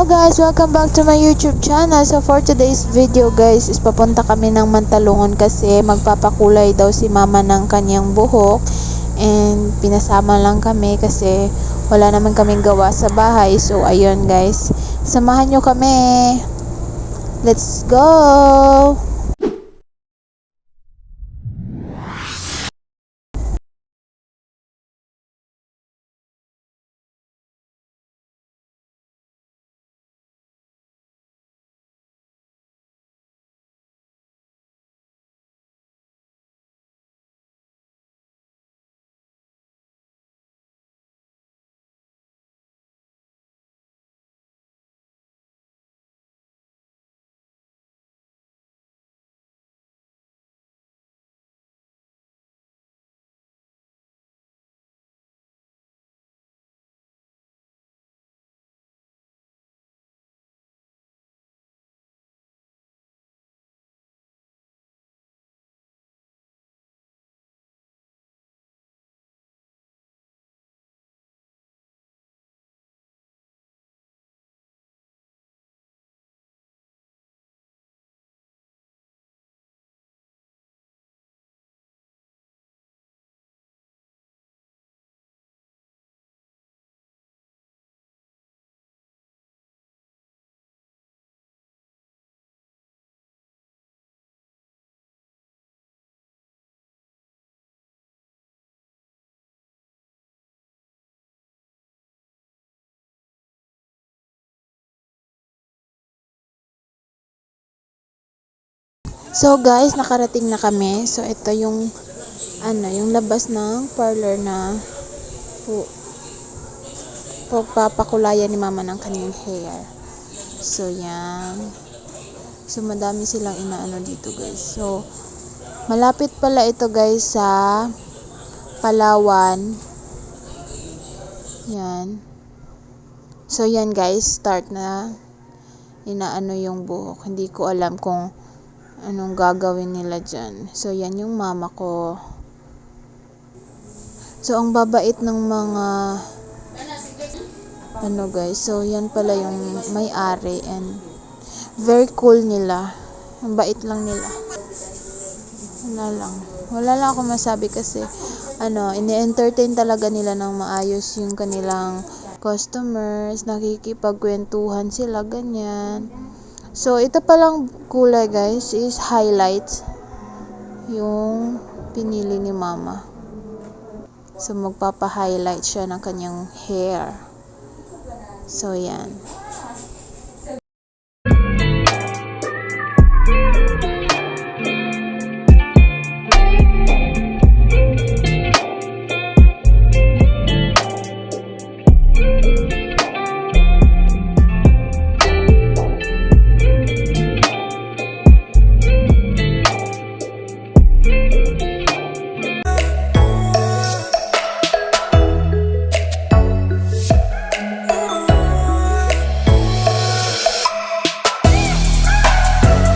guys, welcome back to my YouTube channel. So for today's video guys, is papunta kami ng Mantalongon kasi magpapakulay daw si mama ng kanyang buhok. And pinasama lang kami kasi wala naman kaming gawa sa bahay. So ayun guys, samahan nyo kami. Let's go! So guys, nakarating na kami. So ito yung yung labas ng parlor na papakulayan ni mama ng kanyang hair. So yan. So madami silang inaano dito guys. So malapit pala ito guys sa Palawan. Yan. So yan guys, start na inaano yung buhok. Hindi ko alam kung anong gagawin nila dyan. So yan yung mama ko. So ang babait ng mga guys. So yan pala yung may-ari and very cool nila. Ang bait lang nila. Wala lang ako masabi kasi ini-entertain talaga nila ng maayos yung kanilang customers, nakikipagkwentuhan sila, ganyan. So ito palang kulay guys is highlights yung pinili ni mama. So magpapa-highlight siya ng kanyang hair. So yan.